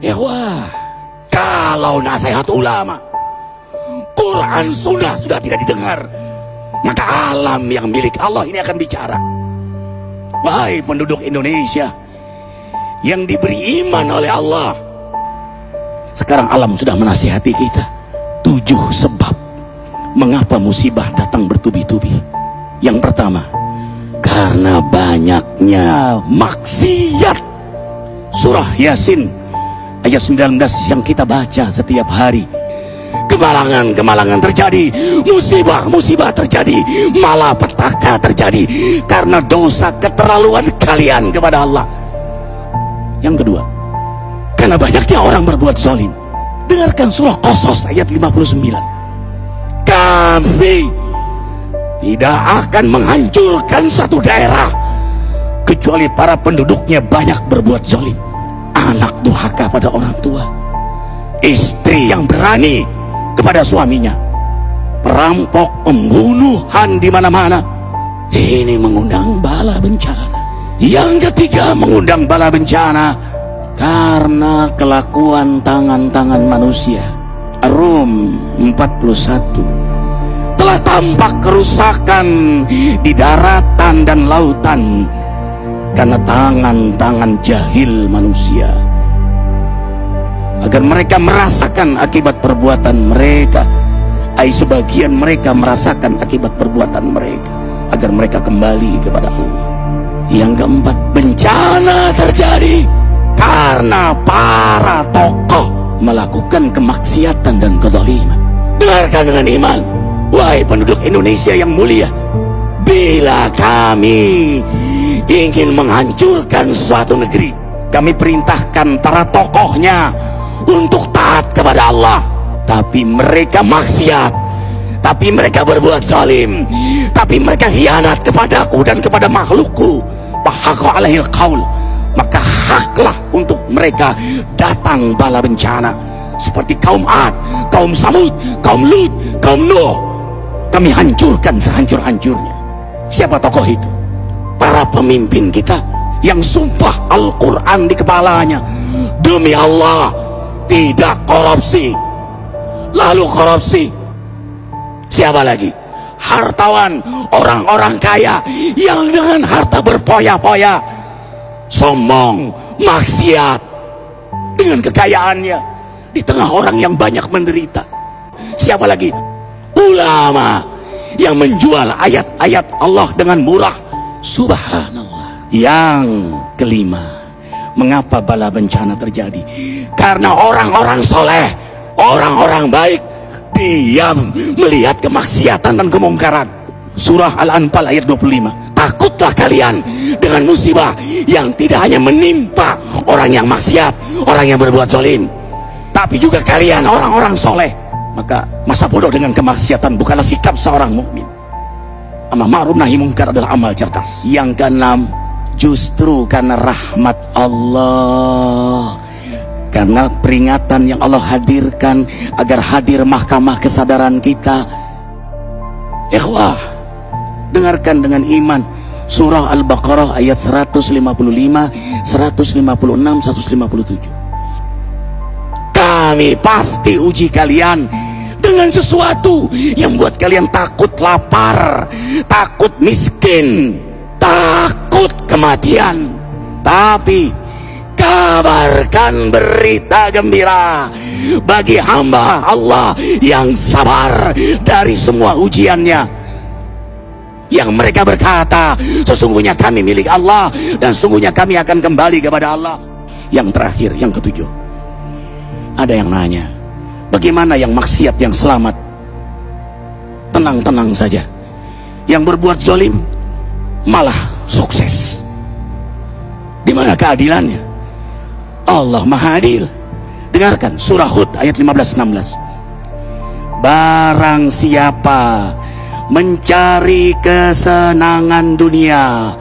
Ya wah, kalau nasihat ulama, Quran sunnah sudah tidak didengar, maka alam yang milik Allah ini akan bicara. Wahai penduduk Indonesia yang diberi iman oleh Allah, sekarang alam sudah menasihati kita 7 sebab mengapa musibah datang bertubi-tubi. Yang pertama, karena banyaknya maksiat. Surah Yasin ayat 19 yang kita baca setiap hari. Kemalangan terjadi, musibah terjadi, malapetaka terjadi karena dosa keterlaluan kalian kepada Allah. Yang kedua, karena banyaknya orang berbuat zalim. Dengarkan surah Qasas ayat 59. Kami tidak akan menghancurkan satu daerah kecuali para penduduknya banyak berbuat zalim. Anak durhaka pada orang tua, istri yang berani kepada suaminya, perampok, pembunuhan di mana-mana. Ini mengundang bala bencana. Yang ketiga, mengundang bala bencana karena kelakuan tangan-tangan manusia. Rum 41. Telah tampak kerusakan di daratan dan lautan karena tangan-tangan jahil manusia, agar mereka merasakan akibat perbuatan mereka. Sebagian mereka merasakan akibat perbuatan mereka, agar mereka kembali kepada Allah. Yang keempat, bencana terjadi karena para tokoh melakukan kemaksiatan dan kezaliman. Dengarkan dengan iman, wahai penduduk Indonesia yang mulia, bila kami ingin menghancurkan suatu negeri, kami perintahkan para tokohnya untuk taat kepada Allah, tapi mereka maksiat, tapi mereka berbuat zalim, tapi mereka khianat kepadaku dan kepada makhlukku. Fahaqa alaihil qaul, maka haklah untuk mereka datang bala bencana seperti kaum Ad, kaum Samud, kaum Lut, kaum Nuh. Kami hancurkan sehancur-hancurnya. Siapa tokoh itu? Para pemimpin kita yang sumpah Al-Quran di kepalanya, demi Allah tidak korupsi. Lalu korupsi. Siapa lagi? Hartawan, orang-orang kaya yang dengan harta berpoya-poya, sombong, maksiat dengan kekayaannya di tengah orang yang banyak menderita. Siapa lagi? Ulama yang menjual ayat-ayat Allah dengan murah. Subhanallah. Yang kelima, mengapa bala bencana terjadi? Karena orang-orang soleh, orang-orang baik diam melihat kemaksiatan dan kemungkaran. Surah Al-Anfal ayat 25. Takutlah kalian dengan musibah yang tidak hanya menimpa orang yang maksiat, orang yang berbuat zalim, tapi juga kalian orang-orang soleh. Maka masa bodoh dengan kemaksiatan bukanlah sikap seorang mukmin. Amar ma'ruf nahi munkar adalah amal cerdas. Yang keenam, justru karena rahmat Allah, karena peringatan yang Allah hadirkan agar hadir mahkamah kesadaran kita. Ikhwah, dengarkan dengan iman surah Al-Baqarah ayat 155, 156, 157. Kami pasti uji kalian dengan sesuatu yang buat kalian takut lapar, takut miskin, takut kematian. Tapi kabarkan berita gembira bagi hamba Allah yang sabar dari semua ujiannya, yang mereka berkata, sesungguhnya kami milik Allah dan sesungguhnya kami akan kembali kepada Allah. Yang terakhir, yang ketujuh, ada yang nanya, bagaimana yang maksiat yang selamat? Tenang-tenang saja. Yang berbuat zalim malah sukses. Di mana keadilannya? Allah Maha Adil. Dengarkan surah Hud ayat 15-16. Barang siapa mencari kesenangan dunia,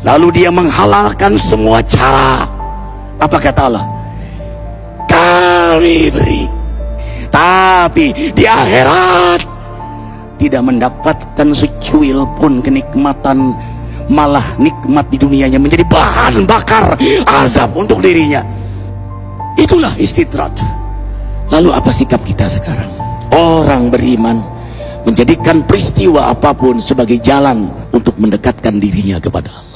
lalu dia menghalalkan semua cara, apa kata Allah? Kami beri, tapi di akhirat tidak mendapatkan secuil pun kenikmatan, malah nikmat di dunianya menjadi bahan bakar azab untuk dirinya. Itulah istidrat. Lalu apa sikap kita sekarang? Orang beriman menjadikan peristiwa apapun sebagai jalan untuk mendekatkan dirinya kepada Allah.